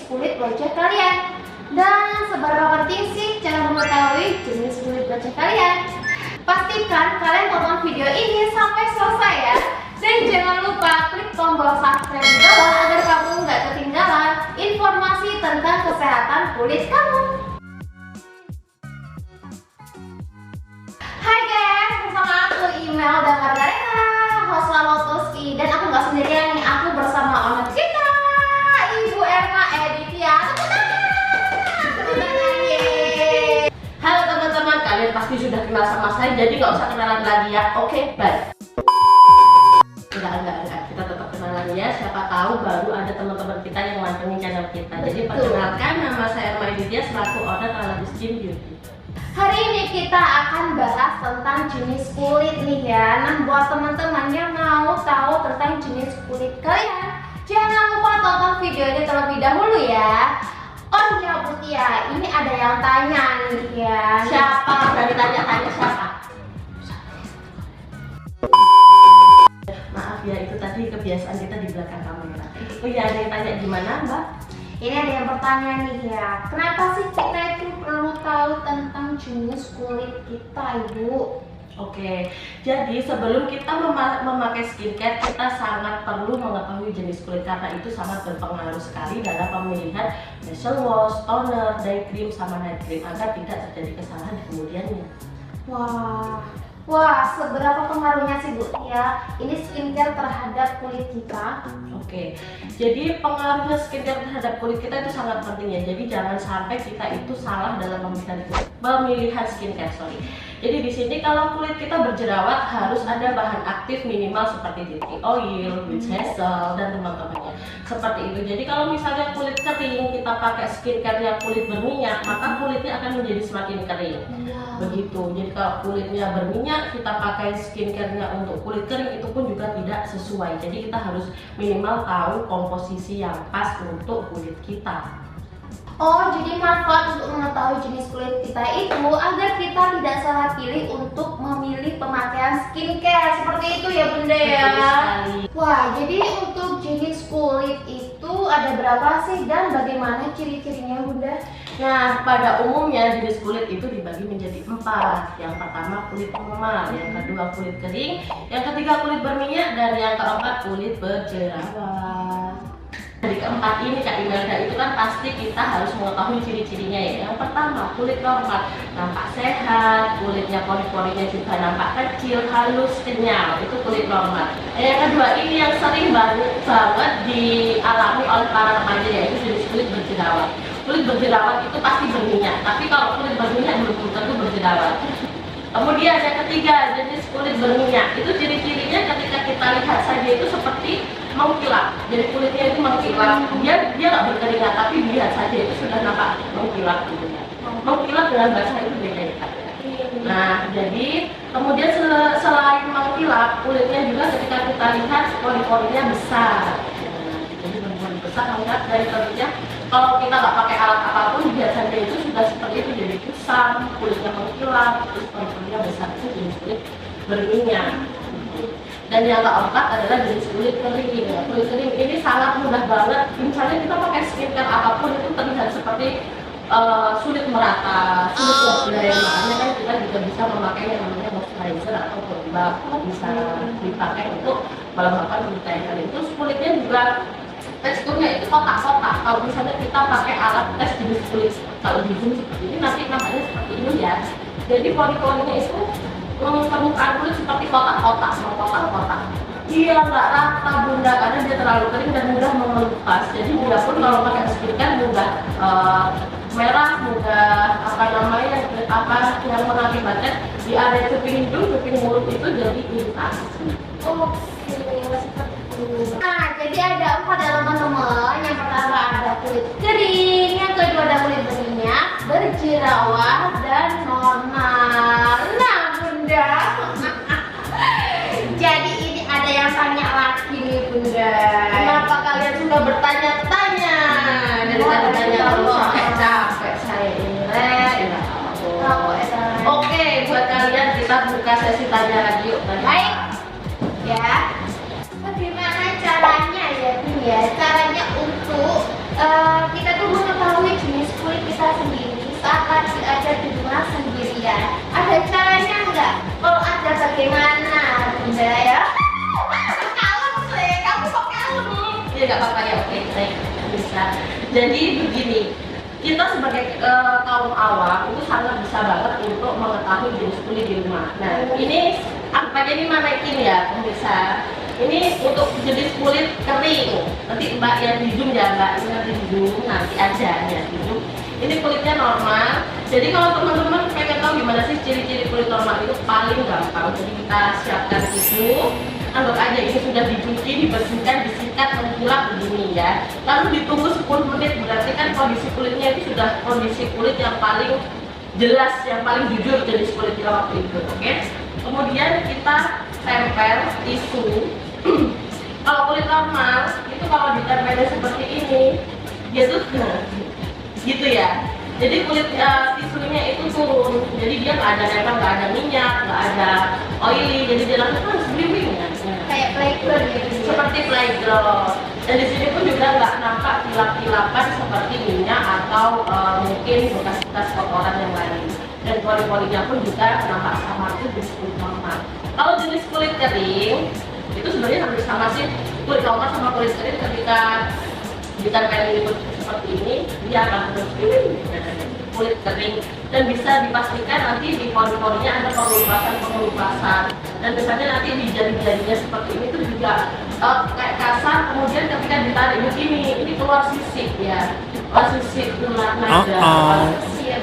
jenis kulit wajah kalian. Dan seberapa penting sih cara mengetahui jenis kulit wajah kalian? Pastikan kalian tonton video ini sampai selesai ya. Dan jangan lupa klik tombol subscribe di bawah agar kamu nggak ketinggalan informasi tentang kesehatan kulit kamu. Hai guys, bersama aku Email dan Margareta, host Lotuski. Dan aku nggak sendirian nih, aku bersama owner kita, Ibu Erma Editya. Halo teman-teman, kalian pasti sudah kenal sama saya, jadi nggak usah kenalan lagi ya. Oke, bye. Enggak, kita tetap kenalan ya. Siapa tahu baru ada teman-teman kita yang mantengin channel kita. Jadi perkenalkan, nama saya Erma Editya selaku owner Aladus Skin Beauty. Hari ini kita akan bahas tentang jenis kulit nih ya. Nah, buat teman-teman yang mau tahu tentang jenis kulit kalian, jangan lupa tonton video ini terlebih dahulu ya. Oh ya Bu Tia, ini ada yang tanya nih ya. Siapa? Dari tanya-tanya siapa? Maaf ya, itu tadi kebiasaan kita di belakang kamera. Oh iya, ada yang tanya gimana Mbak? Ini ada yang bertanya nih ya, kenapa sih kita itu perlu tahu tentang jenis kulit kita, Ibu? Oke, jadi sebelum kita memakai skincare, kita sangat perlu mengetahui jenis kulit karena itu sangat berpengaruh sekali dalam pemilihan facial wash, toner, day cream, sama night cream agar tidak terjadi kesalahan di kemudiannya. Wah, seberapa pengaruhnya sih Bu ya ini skincare terhadap kulit kita? Oke, jadi pengaruhnya skincare terhadap kulit kita itu sangat penting ya. Jadi jangan sampai kita itu salah dalam pemilihan skincare. Jadi di sini kalau kulit kita berjerawat harus ada bahan aktif minimal seperti tea oil, witch hazel dan teman-temannya. Seperti itu. Jadi kalau misalnya kulit kering kita pakai skincare yang kulit berminyak, maka kulitnya akan menjadi semakin kering. Begitu. Jadi kalau kulitnya berminyak, kita pakai skincare-nya untuk kulit kering itu pun juga tidak sesuai. Jadi kita harus minimal tahu komposisi yang pas untuk kulit kita. Oh, jadi manfaat untuk mengetahui jenis kulit kita itu agar kita tidak salah pilih untuk memilih pemakaian skincare. Seperti itu ya Bunda ya. Wah, jadi untuk jenis kulit itu ada berapa sih dan bagaimana ciri-cirinya Bunda? Nah, pada umumnya jenis kulit itu dibagi menjadi 4. Yang pertama kulit normal, yang kedua kulit kering, yang ketiga kulit berminyak, dan yang keempat kulit berjerawat. Dari keempat ini Kak Imelda itu kan pasti kita harus mengetahui ciri-cirinya ya. Yang pertama kulit normal, nampak sehat, kulitnya pori-porinya juga nampak kecil, halus, kenyal, itu kulit normal. Yang kedua ini yang sering banget dialami oleh para remaja yaitu jenis kulit berjerawat. Kulit berjerawat itu pasti berminyak, tapi kalau kulit berminyak belum tentu berjerawat. Kemudian yang ketiga jenis kulit berminyak, itu ciri-cirinya ketika kita lihat saja itu seperti mengkilap. Jadi kulitnya itu mengkilap, dia nggak berkeringat, tapi dilihat saja itu sudah nampak mengkilap gitu ya. Mengkilap dengan basah itu beda ya. Nah, jadi kemudian selain mengkilap, kulitnya juga ketika kita lihat pori-porinya besar. Jadi pori besar, melihat dari kulitnya. Kalau kita nggak pakai alat apapun, biasanya itu sudah seperti itu, jadi kusam, kulitnya mengkilap, terus pori-porinya besar, itu jenis kulit berminyak. Dan yang keempat adalah jenis kulit kering. Kulit kering ini sangat mudah banget. Misalnya kita pakai skincare apapun itu terlihat seperti sulit merata, sulit berblend. Makanya kan kita juga bisa memakai yang namanya moisturizer atau pelembab, bisa dipakai untuk melembabkan kulit yang kering. Terus kulitnya juga teksturnya itu kotak-kotak. Kalau misalnya kita pakai alat tes jenis kulit kalau di zoom seperti ini, nanti nampaknya seperti ini ya. Jadi pori-porinya itu permukaan kulit seperti kotak-kotak. Iya, nggak rata Bunda karena dia terlalu kering dan mudah mengelupas. Jadi dia pun kalau pakai skincare mudah merah, mudah yang mengakibatkan di area kuping hidung, kuping mulut itu jadi iritasi. Nah, jadi ada 4 ya teman-teman. Yang pertama ada kulit kering, yang kedua ada kulit berminyak, berjerawat, dan normal. Nah Bunda, jadi ini ada yang tanya lagi nih Bunda. Kenapa kalian sudah bertanya-tanya? Dari tadi tanya terus sampai capek saya ini. Oke, buat kalian kita buka sesi tanya lagi yuk. Baik, ya. Bagaimana caranya ya Bun ya? Caranya untuk kita tuh Jadi begini, kita sebagai kaum awam itu sangat bisa banget untuk mengetahui jenis kulit di rumah. Nah, ini apa ini manekin ya pemirsa. Ini untuk jenis kulit kering. Nanti Mbak yang di zoom ya Mbak, ini nanti di zoom nanti aja ya di zoom. Ini kulitnya normal. Jadi kalau teman-teman pengen tahu gimana sih ciri-ciri kulit normal itu paling gampang. Jadi kita siapkan tisu. Anggap aja ini sudah dicuci, dibersihkan, disikat, mengkilap begini ya. Lalu ditunggu 10 menit, berarti kan kondisi kulitnya itu sudah kondisi kulit yang paling jelas, yang paling jujur jenis kulit kita waktu itu, oke? Kemudian kita tempel tisu. Kalau kulit normal, itu kalau ditempelnya seperti ini, dia tuh gitu ya. Jadi kulit tisunya itu turun, jadi dia nggak ada nempel, nggak ada minyak, nggak ada oily, jadi dia langsung glimming ya. Kayak playground gitu. Seperti playground. Dan di sini pun juga nggak nampak kilap-kilapan seperti minyak atau mungkin bekas-bekas kotoran yang lain. Dan pori-porinya pun juga nampak sama itu jenis kulit normal. Kalau jenis kulit kering itu sebenarnya hampir sama sih, kulit normal sama kulit kering ketika ditempelin seperti ini dia akan terus kulit kering, dan bisa dipastikan nanti di pori-porinya ada pengelupasan dan biasanya nanti di jari-jarinya seperti ini tuh juga kayak kasar, kemudian ketika ditarik begini ini keluar sisik ya, sisik tulang nada, nanti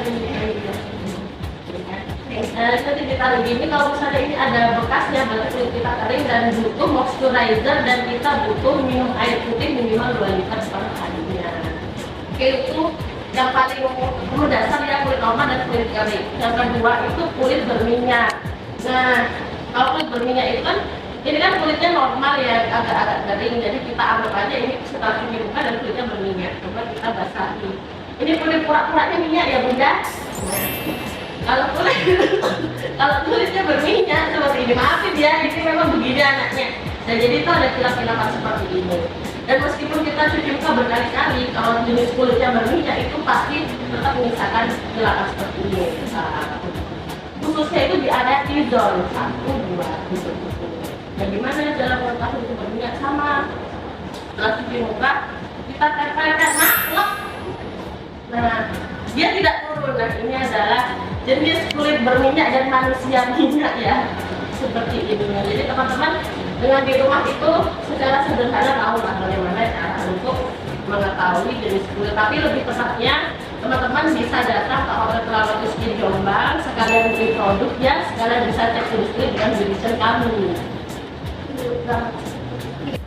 ditarik gini. Kalau misalnya ini ada bekasnya berarti kulit kita kering dan butuh moisturizer, dan kita butuh minum air putih minimal 2 liter per harinya. Oke, itu yang paling mendasar ya, kulit normal dan kulit kering. Yang kedua itu kulit berminyak. Nah, kalau kulit berminyak itu kan ini kan kulitnya normal ya, agak-agak kering, jadi kita anggap aja ini setelah cuci muka dan kulitnya berminyak. Coba kita basahi. Ini kulit pura-puranya minyak ya bunda. Kalau kulitnya berminyak seperti ini, maafin ya, ini memang begini anaknya. Dan jadi itu ada kilap-kilapan seperti ini. Dan meskipun kita cuci muka berkali-kali, kalau jenis kulitnya berminyak itu pasti tetap menyisakan kilapan seperti ini. Khususnya itu di area T-zone 1, 2 gitu. Dan gimana dalam mengetahui itu berminyak? Sama setelah cuci muka kita tempelkan maklek. Nah, dia tidak turun. Nah, ini adalah jenis kulit berminyak dan manusia minyak ya, seperti ini. Jadi teman-teman dengan di rumah itu secara sederhana tahu lah bagaimana cara untuk mengetahui jenis kulit. Tapi lebih tepatnya teman-teman bisa datang ke outlet Lalatus Skin Jombang, sekalian beli produk ya, sekalian bisa cek jenis kulit dengan beautician kami.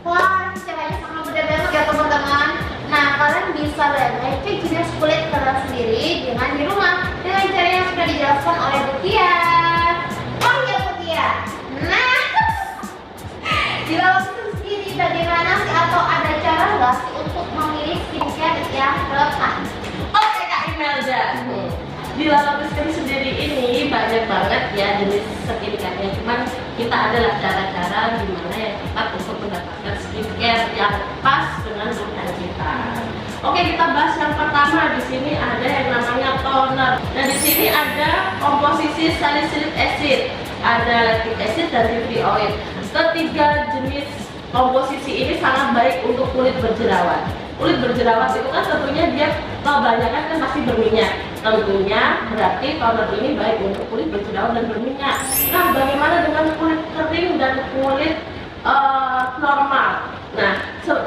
Wah, caranya sangat mudah banget ya teman-teman. Nah, kalian bisa belajar cek jenis kulit kalian sendiri dengan di rumah dengan cara yang sudah dijelaskan oleh Butia. Oh iya Butia. Nah, di Lalatus sendiri bagaimana sih, atau ada cara nggak sih untuk memilih skincare yang relevan? Oke Kak Imelda, di Lalatus Skin sendiri ini banyak banget ya jenis skincare-nya. Cuman kita adalah cara-cara gimana yang tepat untuk mendapatkan skincare yang pas dengan kebutuhan kita. Oke, kita bahas yang pertama. Di sini ada yang namanya toner. Nah, di sini ada komposisi salicylic acid, ada lactic acid dan tea oil. Ketiga jenis komposisi ini sangat baik untuk kulit berjerawat. Kulit berjerawat itu kan tentunya dia kebanyakan kan pasti berminyak. Tentunya berarti toner ini baik untuk kulit berjerawat dan berminyak. Nah, bagaimana dengan kulit kering dan kulit normal? Nah,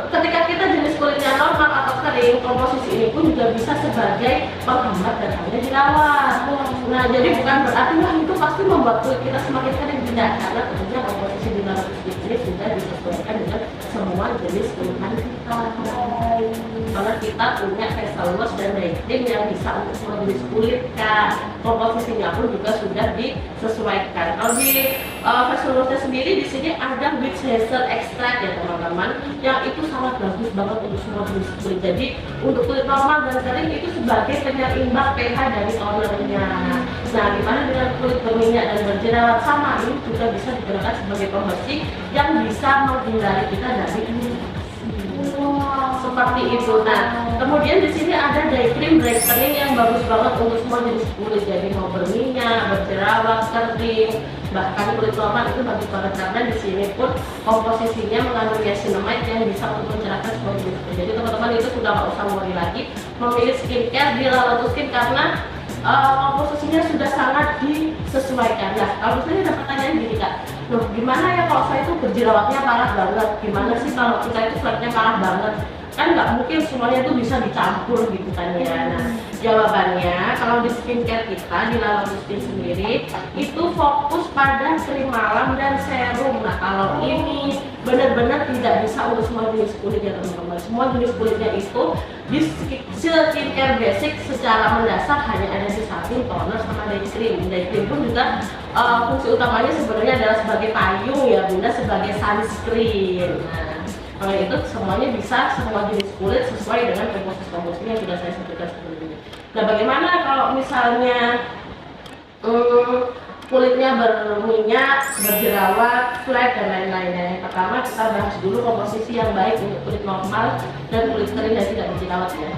ketika kita jenis kulitnya normal atau kering, komposisi ini pun juga bisa sebagai penghambat datangnya jerawat. Nah, jadi bukan berarti wah itu pasti membuat kulit kita semakin kering, tidak, karena tentunya komposisi di dalam ini sudah disesuaikan dengan semua jenis keluhan kita. Karena kita punya facial wash dan day cream yang bisa untuk semua jenis kulit kan. Komposisinya pun juga sudah disesuaikan. Kalau di facial washnya sendiri di sini ada witch hazel extract ya teman-teman, yang itu sangat bagus banget untuk semua jenis kulit. Jadi untuk kulit normal dan kering itu sebagai penyeimbang pH dari tonernya. Nah, gimana dengan kulit berminyak dan berjerawat? Sama, ini juga bisa digunakan sebagai pembersih yang bisa menghindari kita dari iritasi. Seperti itu. Nah, Kemudian di sini ada day cream brightening yang bagus banget untuk semua jenis kulit. Jadi mau berminyak, berjerawat, kering, bahkan kulit normal itu bagus banget karena di sini pun komposisinya mengandung niacinamide yang bisa untuk mencerahkan semua jenis kulit. Jadi teman-teman itu sudah nggak usah worry lagi memilih skincare di Lala Skin karena komposisinya sudah sangat disesuaikan. Nah, kalau misalnya ada pertanyaan gini Kak, loh gimana ya kalau saya itu berjerawatnya parah banget? Gimana sih kalau kita itu fleknya parah banget? Kan nggak mungkin semuanya itu bisa dicampur gitu kan ya. Nah, jawabannya kalau di skincare kita di Lala Skin sendiri itu fokus pada krim malam dan serum. Nah, kalau ini benar-benar tidak bisa untuk semua jenis kulit ya teman-teman. Semua jenis kulitnya itu di skincare basic secara mendasar hanya ada di samping toner sama day cream. Day cream pun juga fungsi utamanya sebenarnya adalah sebagai payung ya bunda, sebagai sunscreen. Nah, kalau itu semuanya bisa semua jenis kulit sesuai dengan komposisi yang sudah saya sebutkan sebelumnya. Nah, bagaimana kalau misalnya kulitnya berminyak, berjerawat, flek dan lain-lainnya? Yang pertama kita bahas dulu komposisi yang baik untuk kulit normal dan kulit kering dan tidak berjerawat ya.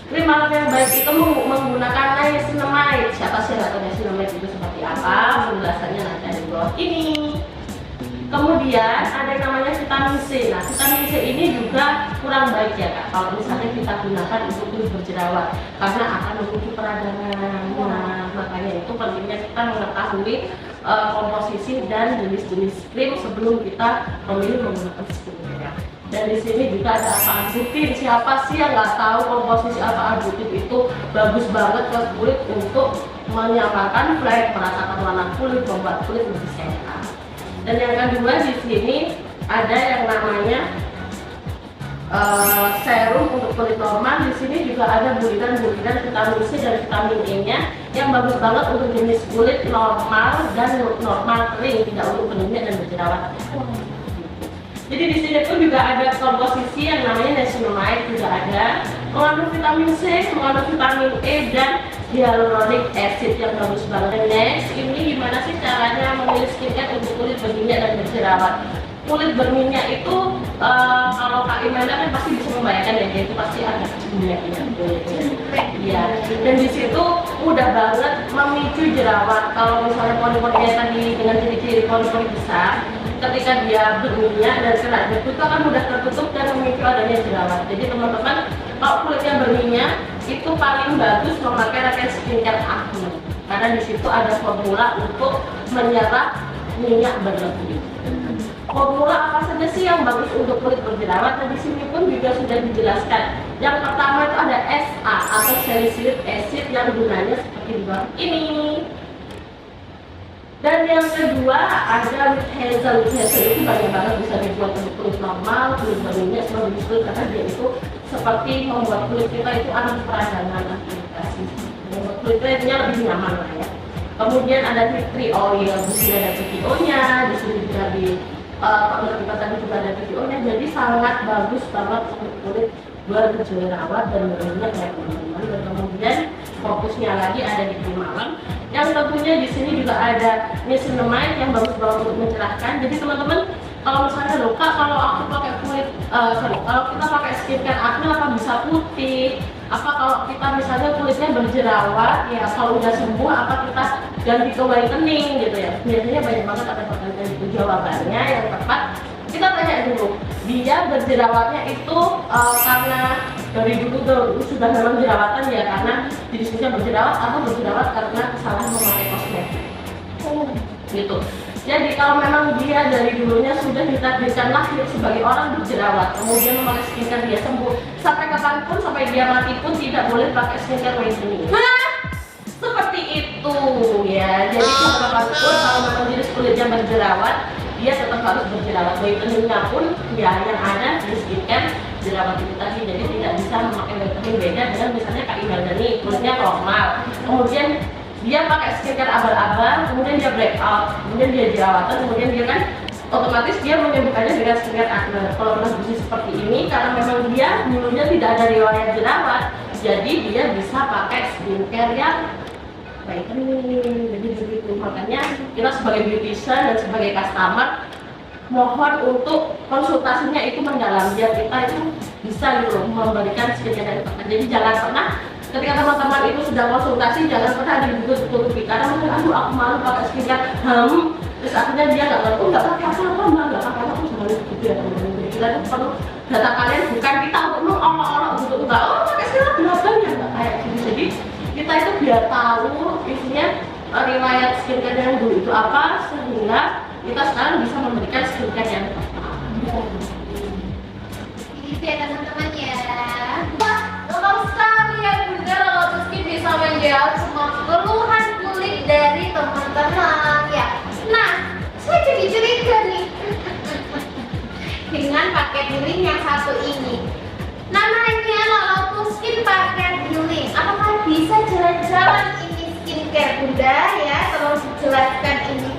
Krim malam yang baik itu menggunakan niacinamide. Siapa sih nggak tahu niacinamide itu seperti apa? Penjelasannya nanti ada di bawah ini. Kemudian ada yang namanya vitamin C. Nah, vitamin C ini juga kurang baik ya Kak kalau misalnya kita gunakan untuk kulit berjerawat karena akan memicu peradangan. Nah, makanya itu pentingnya kita mengetahui komposisi dan jenis-jenis krim sebelum kita memilih menggunakan skincare. Dan di sini juga ada apa arbutin. Siapa sih yang nggak tahu komposisi apa arbutin itu bagus banget ke kulit untuk menyamakan flek, meratakan warna kulit, membuat kulit lebih sehat. Dan yang kedua di sini ada yang namanya serum untuk kulit normal. Di sini juga ada butiran-butiran vitamin C dan vitamin E-nya yang bagus banget untuk jenis kulit normal dan normal kering, tidak untuk berminyak dan berjerawat. Jadi di sini pun juga ada komposisi yang namanya niacinamide, juga ada mengandung vitamin C, mengandung vitamin E dan hyaluronic acid yang bagus banget. Next, ini gimana sih caranya memilih skincare untuk kulit berminyak dan berjerawat? Kulit berminyak itu kalau Kak Imelda kan pasti bisa membayangkan ya, itu pasti ada minyaknya. Iya. Dan di situ mudah banget memicu jerawat. Kalau misalnya pori-porinya tadi dengan ciri-ciri pori-pori besar, ketika dia berminyak dan kena debu itu akan mudah tertutup dan memicu adanya jerawat. Jadi teman-teman kalau kulitnya berminyak itu paling bagus memakai rangkaian skincare Acne karena di situ ada formula untuk menyerap minyak berlebih. Formula apa saja sih yang bagus untuk kulit berjerawat? Nah, di sini pun juga sudah dijelaskan. Yang pertama itu ada SA atau salicylic acid yang gunanya seperti di bawah ini. Dan yang kedua ada with hazel. With hazel itu banyak banget bisa dibuat untuk kulit normal, kulit berminyak, semua jenis kulit karena dia itu seperti membuat kulit kita itu anti peradangan, aktivitas, membuat kulit kita lebih nyaman lah ya. Kemudian ada tea oil, di sini ada TPO-nya, di sini juga di menurut kita tadi juga ada TPO-nya, jadi sangat bagus banget untuk kulit berjerawat dan berminyak ya teman-teman. Dan kemudian fokusnya lagi ada di krim malam yang tentunya di sini juga ada niacinamide yang bagus banget untuk mencerahkan. Jadi teman-teman kalau misalnya loh Kak, kalau aku pakai kulit kalau kita pakai skincare acne apa bisa putih? Apa kalau kita misalnya kulitnya berjerawat ya kalau udah sembuh apa kita ganti ke whitening gitu ya? Biasanya banyak banget ada pertanyaan itu. Jawabannya yang tepat kita tanya dulu, dia berjerawatnya itu karena dari dulu sudah memang jerawatan ya karena dirinya berjerawat atau berjerawat karena kesalahan memakai kosmetik gitu. Jadi kalau memang dia dari dulunya sudah ditakdirkan lahir sebagai orang berjerawat, kemudian memakai skincare dia sembuh, sampai kapanpun, sampai dia mati pun tidak boleh pakai skincare whitening. Seperti itu ya. Jadi kapanpun kalau memang jenis kulitnya berjerawat, dia tetap harus berjerawat. Whiteningnya pun ya yang ada di skincare jerawat itu tadi. Jadi tidak bisa memakai whitening beda dengan misalnya Kak Imelda nih kulitnya normal, kemudian dia pakai skincare abal-abal, kemudian dia breakout, kemudian dia jerawatan, kemudian dia kan otomatis dia menyembuhkannya dengan skincare acne. Kalau kondisi seperti ini karena memang dia dulunya tidak ada riwayat jerawat, jadi dia bisa pakai skincare yang whitening. Jadi begitu, makanya kita sebagai beautician dan sebagai customer mohon untuk konsultasinya itu mendalam biar kita itu bisa gitu loh memberikan skincare yang tepat. Jadi jangan pernah ketika teman-teman itu sudah konsultasi jangan pernah ditutupi karena mungkin aduh aku malu pakai skincare terus akhirnya dia nggak ngerti nggak pakai apa-apa mbak, nggak pakai apa-apa sudah ditutupi ya teman-teman. Jadi kita tuh perlu data kalian bukan kita untuk mengolok-olok untuk enggak pakai skincare berapa ya nggak kayak gitu. Jadi kita itu biar tahu isinya riwayat skincare yang dulu itu apa sehingga kita sekarang bisa memberikan skincare yang tepat. Gitu ya teman-teman ya. Wah, lengkap sekali ya Bunda, Lalotus Skin bisa menjawab semua keluhan kulit dari teman-teman ya. Nah, saya jadi curiga nih dengan paket healing yang satu ini. Namanya Lalotus Skin paket healing. Apakah bisa jalan-jalan ini skincare Bunda ya? Tolong dijelaskan ini.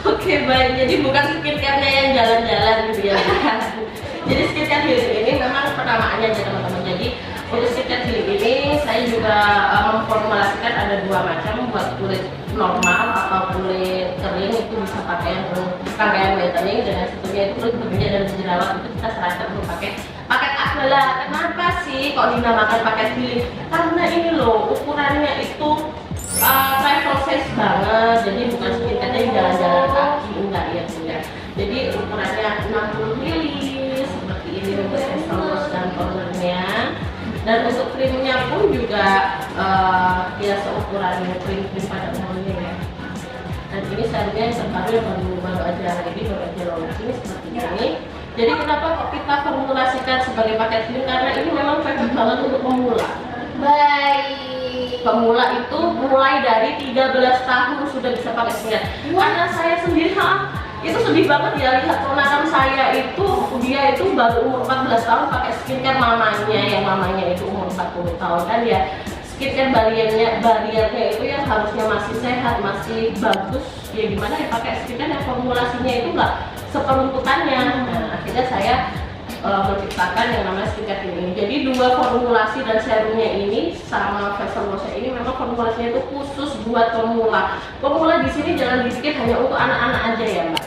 Oke baik, jadi bukan skincare-nya yang jalan-jalan gitu ya. Jadi skincare healing ini memang penamaannya aja teman-teman. Jadi untuk skincare healing ini saya juga memformulasikan ada dua macam, buat kulit normal atau kulit kering itu bisa pakai yang rangkaian whitening, dan yang satunya itu kulit berminyak dan berjerawat itu kita sarankan untuk pakai paket Aquela. Kenapa sih kok dinamakan paket healing? Karena ini loh ukurannya itu travel size banget, jadi bukan skincare yang jalan-jalan kaki, enggak ya bunda. Jadi ukurannya 60 ml seperti ini untuk facial wash dan tonernya, dan untuk krimnya pun juga ya seukuran krim pada umumnya ya. Dan ini seharusnya yang terbaru yang baru aja hari ini, baru aja launch ini seperti ini. Jadi kenapa kok kita formulasikan sebagai paket healing? Karena ini memang cocok banget untuk pemula. Baik. Pemula itu mulai dari 13 tahun sudah bisa pakai skincare. Karena saya sendiri itu sedih banget ya lihat ponakan saya itu dia itu baru umur 14 tahun pakai skincare mamanya, yang mamanya itu umur 40 tahun kan ya. Skincare bariernya itu yang harusnya masih sehat, masih bagus, ya gimana ya pakai skincare yang formulasinya itu enggak seperuntukannya. Nah, akhirnya saya menciptakan yang namanya skincare ini. Jadi dua formulasi dan serumnya ini sama facial washnya ini memang formulasinya itu khusus buat pemula. Pemula di sini jangan dipikir hanya untuk anak-anak aja ya mbak.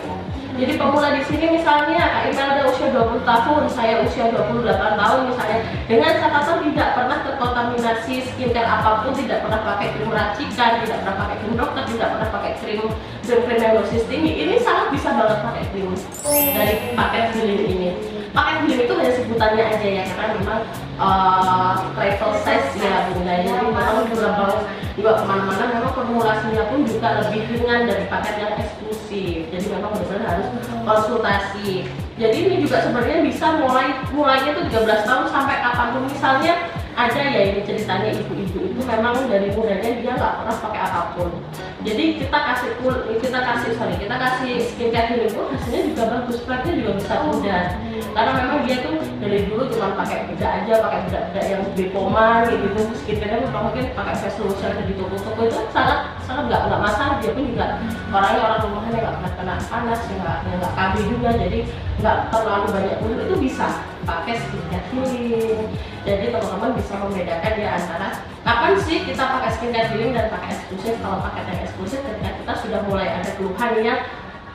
Jadi pemula di sini misalnya Kak Imelda usia 20 tahun, saya usia 28 tahun misalnya, dengan catatan tidak pernah terkontaminasi skincare apapun, tidak pernah pakai krim racikan, tidak pernah pakai krim dokter, tidak pernah pakai krim yang dosis tinggi, ini sangat bisa banget pakai krim dari paket healing ini. Paket healing itu hanya sebutannya aja ya, karena memang travel size ya bunda, jadi memang durable juga kemana-mana. Memang formulasinya pun juga lebih ringan dari paket yang eksklusif, jadi memang benar-benar harus konsultasi. Jadi ini juga sebenarnya bisa mulainya tuh 13 tahun sampai kapanpun. Misalnya ada ya ini ceritanya ibu-ibu itu memang dari mudanya dia nggak pernah pakai apapun. Jadi kita kasih skincare healing pun hasilnya juga bagus, praknya juga bisa mudah. Karena memang dia tuh dari dulu cuma pakai bedak aja, pakai bedak yang bepoman gitu. Skincare-nya mungkin pakai face wash yang di toko-toko itu sangat nggak masalah. Dia pun juga orang rumahan yang nggak pernah kena panas, yang nggak KB juga, jadi nggak terlalu banyak kulit, itu bisa pakai skincare healing. Jadi teman-teman bisa membedakan ya antara kapan sih kita pakai skincare healing dan pakai eksklusif. Kalau pakai yang eksklusif ketika kita sudah mulai ada keluhan yang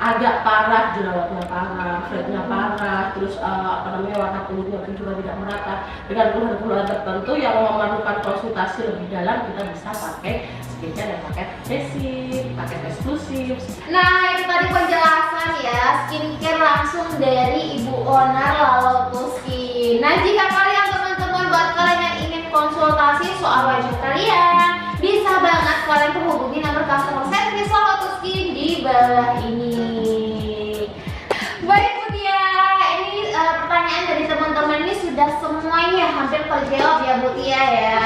agak parah, jerawatnya parah, fretnya parah, terus warna kulitnya pun juga tidak merata, dengan keluhan-keluhan tertentu yang memerlukan konsultasi lebih dalam, kita bisa pakai skincare yang pakai basic, pakai eksklusif. Nah, itu tadi penjelasan ya skincare langsung dari Ibu Onar Lalotus Skin. Nah, jika kalian teman-teman buat kalian yang ingin konsultasi soal wajah kalian, bisa banget kalian menghubungi nomor customer service Lalotus Skin di bawah ini. Baik Bu Tia, ini pertanyaan dari teman-teman ini sudah semuanya hampir terjawab ya Bu Tia ya.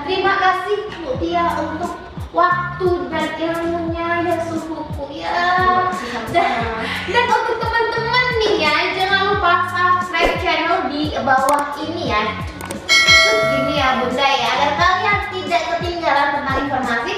Terima kasih Bu Tia untuk waktu dan ilmunya ya suhuku ya. Dan untuk teman-teman nih ya, jangan lupa subscribe channel di bawah ini ya. Gini ya Bunda ya, agar kalian tidak ketinggalan tentang informasi